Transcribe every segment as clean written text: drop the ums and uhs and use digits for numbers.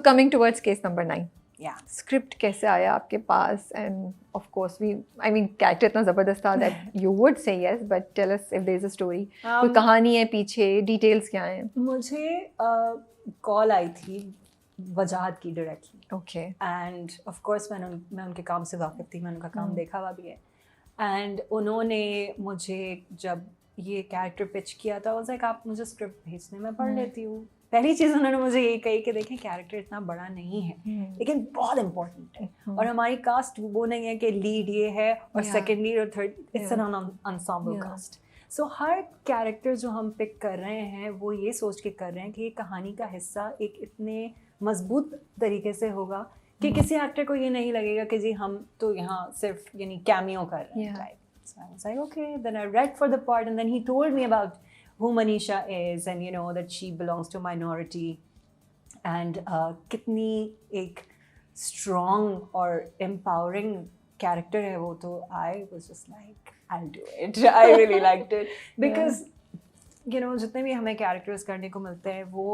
Coming towards case number 9, Yeah. Script कैसे आया आपके पास? And of course we I mean character इतना ज़बरदस्त था that you would say yes, but tell us if there is a story, कोई कहानी है पीछे, डिटेल्स क्या हैं? मुझे कॉल आई थी वजाहत की directly, okay, and of course मैं उनके काम से वाकिफ़ थी, मैंने उनका काम देखा हुआ भी है, एंड उन्होंने मुझे जब ये कैरेक्टर पिच किया था, वो लाइक आप मुझे स्क्रिप्ट भेजने में पढ़ लेती हूँ। पहली चीज़ उन्होंने मुझे यही कही कि देखें कैरेक्टर इतना बड़ा नहीं है लेकिन बहुत इम्पोर्टेंट है, और हमारी कास्ट वो नहीं है कि लीड ये है और सेकंड लीड और third, it's an ensemble cast. So हर कैरेक्टर जो हम पिक कर रहे हैं वो ये सोच के कर रहे हैं कि ये कहानी का हिस्सा एक इतने मजबूत तरीके से होगा कि किसी एक्टर को ये नहीं लगेगा कि जी हम तो यहाँ सिर्फ यानी कैमियो कर रहे हैं type. So I was like, okay. Then I read for the part, and then he told me about who Manisha is, and you know that she belongs to a minority, and कितनी एक strong और empowering character है वो, तो I was just like, I'll do it. I really liked it because you know जितने भी हमें characters करने को मिलते हैं वो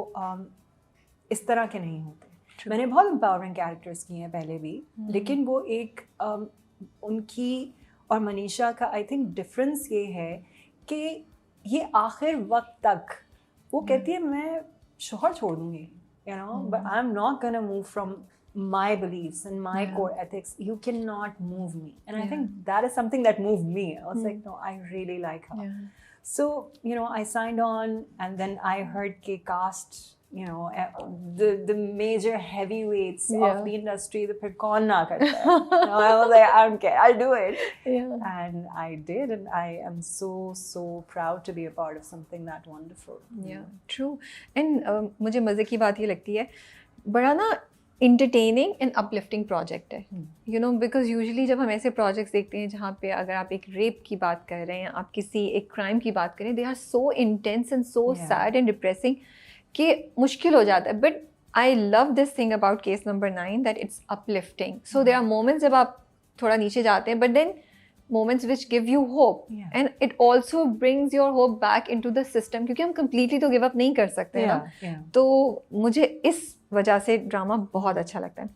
इस तरह के नहीं होते। मैंने बहुत empowering characters किए हैं पहले भी, लेकिन वो एक उनकी और मनीषा का आई थिंक डिफरेंस ये है कि ये आखिर वक्त तक वो कहती है मैं शोहर छोड़ दूँगी, you know, but I am not gonna move from my beliefs and my core ethics. You cannot move me, and I think that is something that moved me. I was like, no, I really like her. So you know, I signed on, and then I heard ke cast, you know, the major heavyweights of the industry, the phir kaun na karta hai. I was like, I don't care, I'll do it. And I did, and I am so proud to be a part of something that wonderful. True. And मुझे मज़े की बात ये लगती है, बड़ा ना entertaining and uplifting project है, यू नो, बिकॉज यूजुअली जब हम ऐसे प्रोजेक्ट्स देखते हैं जहाँ पे अगर आप एक रेप की बात कर रहे हैं, आप किसी एक क्राइम की बात करें, they are so intense and so sad and depressing कि मुश्किल हो जाता है। But I love this thing about case number 9 that it's uplifting. So there are moments जब आप थोड़ा नीचे जाते हैं, but then moments which give you hope, and it also brings your hope back into the system, क्योंकि हम completely तो give up नहीं कर सकते ना। तो मुझे इस वजह से ड्रामा बहुत अच्छा लगता है।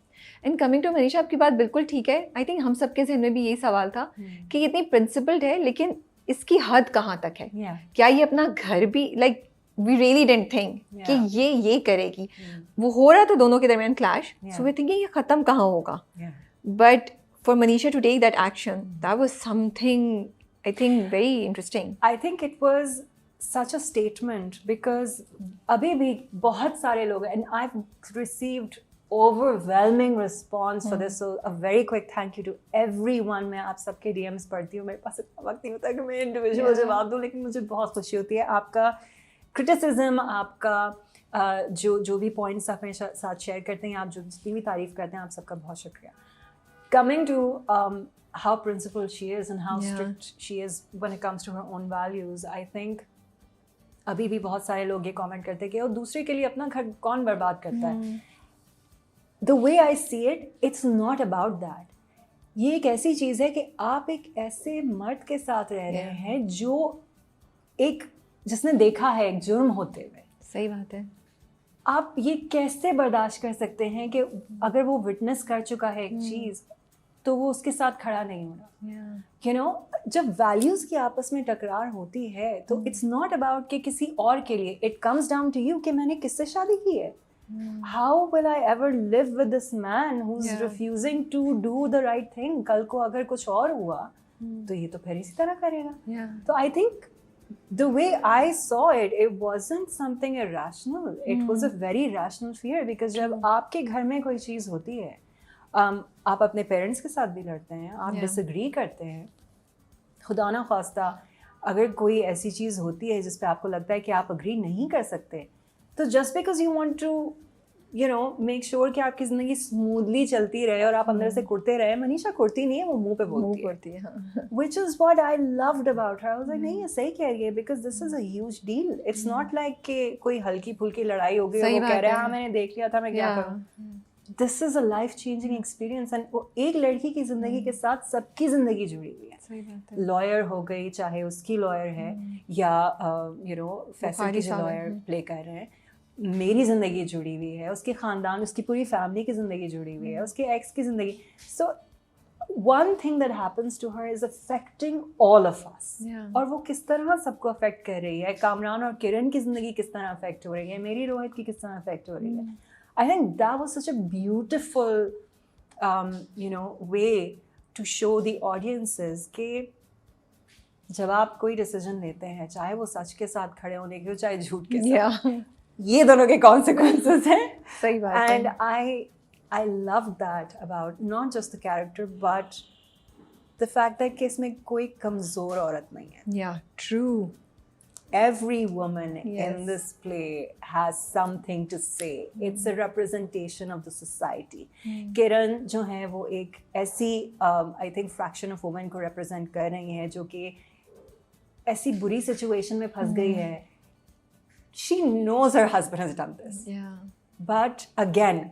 एंड कमिंग टू मनीषा, आपकी बात बिल्कुल ठीक है। आई थिंक हम सबके ज़हन में भी यही सवाल था कि ये इतनी प्रिंसिपल्ड है, लेकिन इसकी हद कहाँ तक है? क्या ये अपना घर भी like we really didn't think कि ये करेगी। वो हो रहा था दोनों के दरमियान क्लैश, सो वी थिंकिंग ये ख़त्म कहाँ होगा। But for Manisha to take that action, that was something I think very interesting. I think it was such a statement because abhi bhi bahut sare log, and I've received overwhelming response for this, so a very quick thank you to everyone. मैं आप सबके DMs पढ़ती हूँ, मेरे पास इतना वक्त नहीं होता कि मैं इंडिविजुअल जवाब दूँ, लेकिन मुझे बहुत खुशी होती है आपका क्रिटिसिज्म, आपका जो भी पॉइंट्स आप मेरे साथ शेयर करते हैं, आप जो जितनी भी तारीफ़ करते हैं, आप सबका बहुत शुक्रिया। Coming to how principled she is and how strict she is when it comes to her own values, I think अभी भी बहुत सारे लोग ये कमेंट करते हैं कि वो दूसरे के लिए अपना घर कौन बर्बाद करता है। The way I see it, it's not about that. ये एक ऐसी चीज़ है कि आप एक ऐसे मर्द के साथ रह रहे हैं जो जिसने देखा है एक जुर्म होते हुए। सही बात है। आप ये कैसे बर्दाश्त कर सकते हैं कि अगर वो विटनेस कर चुका है एक चीज़, तो वो उसके साथ खड़ा नहीं होना। यू नो, जब वैल्यूज़ की आपस में टकरार होती है तो इट्स नॉट अबाउट कि किसी और के लिए, it comes down to you कि मैंने किससे शादी की है। How will I ever live with this man who is refusing to do the right thing? कल को अगर कुछ और हुआ तो ये तो फिर इसी तरह करेगा। तो I think the way I saw it, it wasn't something irrational. It was a very rational fear, because जब आपके घर में कोई चीज़ होती है, आप अपने पेरेंट्स के साथ भी लड़ते हैं, आप डिसएग्री करते हैं, खुदा ना ख्वास्ता अगर कोई ऐसी चीज़ होती है जिस पे आपको लगता है कि आप अग्री नहीं कर सकते, तो just because you want to you know make sure कि आपकी ज़िंदगी स्मूथली चलती रहे और आप अंदर से कुड़ते रहे। मनीषा कुड़ती नहीं है, वो मुंह पे बोलती है। Which is what I loved about her. I was like, नहीं, ये सही कह रही है, because this is a huge deal. It's not like कि कोई हल्की फुल्की लड़ाई हो गई और वो कह रहे हैं हाँ मैंने देख लिया था, मैं क्या करूँ। This is a life changing experience, and वो एक लड़की की ज़िंदगी के साथ सबकी ज़िंदगी जुड़ी हुई है। लॉयर हो गई, चाहे उसकी लॉयर है या यू नो फैसल की जो लॉयर प्ले कर रहे हैं, मेरी ज़िंदगी जुड़ी हुई है, उसके ख़ानदान, उसकी पूरी फैमिली की ज़िंदगी जुड़ी हुई है, उसके एक्स की ज़िंदगी. सो one thing that happens to her is affecting all of us. और वो किस तरह सबको अफेक्ट कर रही है. कामरान और किरण की ज़िंदगी किस तरह अफेक्ट हो रही है, मेरी रोहित की किस तरह अफेक्ट हो रही है. I think that was such a beautiful way to show the audiences कि जब आप कोई डिसीजन लेते हैं, चाहे वो सच के साथ खड़े होने के हो, चाहे झूठ के साथ, ये दोनों के कॉन्सिक्वेंसेस हैं. सही बात है. And I love that about not just the character but the fact that कि इसमें कोई कमज़ोर औरत नहीं है. Yeah, true. Every woman in this play has something to say. It's a representation of the society. किरण जो है वो एक ऐसी I think fraction of women को represent कर रही हैं जो कि ऐसी बुरी situation में फंस गई है. She knows her husband has done this. Yeah. But again,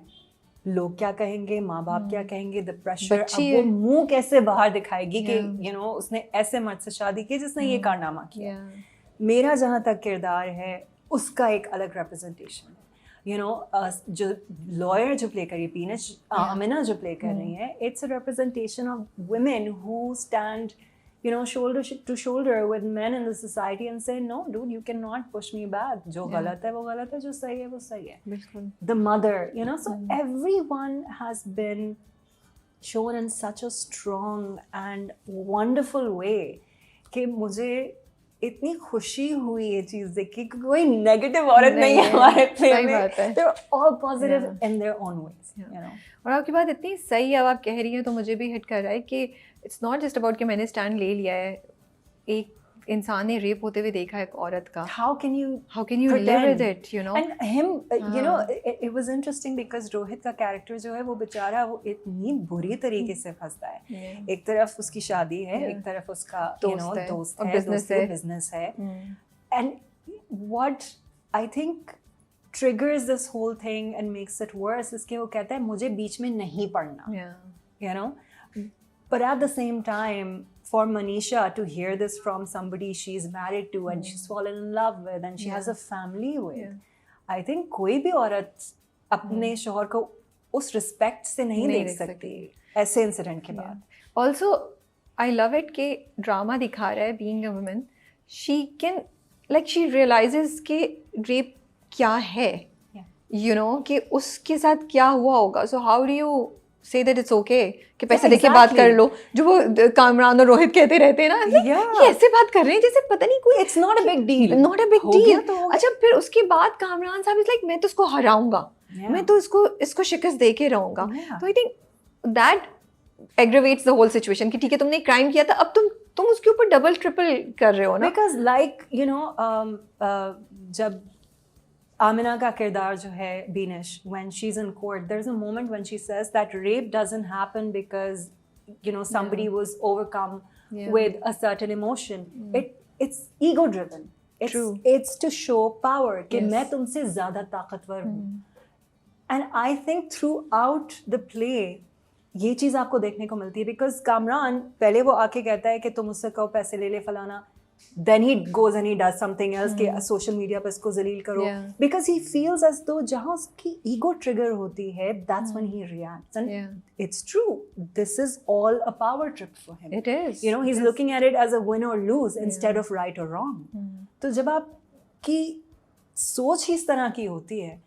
लोग क्या कहेंगे, माँ बाप क्या कहेंगे, द प्रेशर. अब वो मुंह कैसे बाहर दिखाएगी कि उसने ऐसे मर्द से शादी की जिसने ये कारनामा किया. मेरा जहाँ तक किरदार है उसका एक अलग रिप्रेजेंटेशन है. जो लॉयर जो प्ले करी पीनश, आमिना जो प्ले कर रही है, it's a representation of women who stand shoulder to shoulder with men in the society and say, no dude, you cannot push me back. जो गलत है वो गलत है, जो सही है वो सही है. बिल्कुल. The mother, so everyone has been shown in such a strong and wonderful way कि मुझे इतनी खुशी हुई ये चीज़ देख के कि कोई नेगेटिव औरत नहीं है हमारे प्ले में. They're all positive in their own ways. और आपकी बात इतनी सही है, अब आप कह रही हैं तो मुझे भी हिट कर रहा है कि इट्स नॉट जस्ट अबाउट कि मैंने स्टैंड ले लिया है. एक इंसान ने रेप होते हुए देखा है एक औरत का. How can you live with it, And him, it was interesting because Rohit का कैरेक्टर जो है वो बेचारा वो इतनी बुरी तरीके से फंसता है. एक तरफ उसकी शादी है, एक तरफ उसका दोस्त है, बिजनेस है. And what I think triggers this whole thing and makes it worse is कि वो कहता है मुझे बीच में नहीं पढ़ना. But at the same time, for Manisha to hear this from somebody she's married to and she's fallen in love with and she has a family with, I think कोई भी औरत अपने शौहर को उस रिस्पेक्ट से नहीं देख सकती ऐसे इंसिडेंट के बाद. Also, I love it कि ड्रामा दिखा रहा है being a woman, she can she realizes कि रेप क्या है, कि उसके साथ क्या हुआ होगा. So how do you say that it's okay कि पैसे देके बात कर लो, जो वो कामरान और रोहित कहते रहते हैं ना, ये ऐसे बात कर रहे हैं जैसे पता नहीं कोई. It's not a big deal. Not a big deal. अच्छा, फिर उसके बाद कामरान साहब इज लाइक मैं तो इसको हराऊंगा, मैं तो इसको शिकस्त दे के रहूंगा. तो I think that aggravates the whole situation कि ठीक है तुमने क्राइम किया था, अब तुम उसके ऊपर डबल ट्रिपल कर रहे हो ना. बिकॉज जब आमिना का किरदार जो है Beenish, when she's in court, there's a moment when she says that rape doesn't happen because somebody was overcome with a certain emotion. It's ego driven. It's to show power कि मैं तुमसे ज़्यादा ताकतवर हूँ. And I think throughout the play ये चीज़ आपको देखने को मिलती है. बिकॉज कामरान पहले वो आके कहता है कि तुम मुझसे कहो पैसे ले ले फलाना, then he goes and he does something else कि सोशल मीडिया पर इसको जलील करो, because he feels as though जहाँ उसकी ego trigger होती है, that's when he reacts. And it's true, this is all a power trip for him. It is. He's looking at it as a win or lose instead of right or wrong. तो जब आपकी सोच ही इस तरह की होती है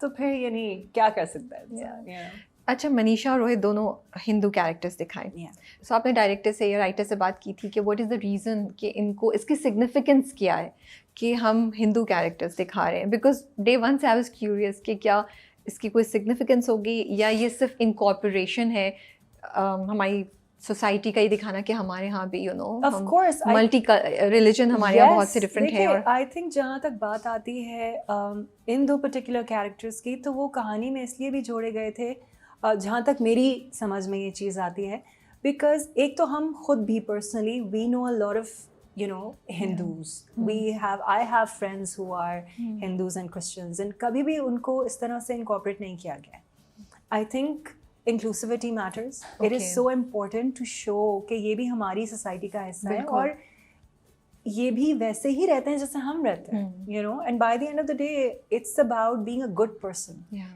तो फिर यानी क्या कर सकता है. अच्छा, मनीषा और रोहित दोनों हिंदू कैरेक्टर्स दिखाए. सो आपने डायरेक्टर से या राइटर से बात की थी कि व्हाट इज़ द रीज़न कि इनको इसकी सिग्निफिकेंस क्या है कि हम हिंदू कैरेक्टर्स दिखा रहे हैं. बिकॉज डे वन से आई वाज क्यूरियस कि क्या इसकी कोई सिग्निफिकेंस होगी या ये सिर्फ इनकॉर्पोरेशन है हमारी सोसाइटी का ही दिखाना कि हमारे यहाँ भी of course मल्टी रिलीजन हमारे यहाँ बहुत से डिफरेंट है. और आई थिंक जहाँ तक बात आती है इन दो पर्टिकुलर कैरेक्टर्स की, तो वो कहानी में इसलिए भी जोड़े गए थे जहाँ तक मेरी समझ में ये चीज़ आती है. बिकॉज एक तो हम खुद भी personally we know a lot of Hindus. I have friends who are Hindus and Christians, and कभी भी उनको इस तरह से incorporate नहीं किया गया. I think inclusivity matters. It is so important to show कि ये भी हमारी society का हिस्सा है. और ये भी वैसे ही रहते हैं जैसे हम रहते हैं, you know, and by the end of the day it's about being a good person. Yeah.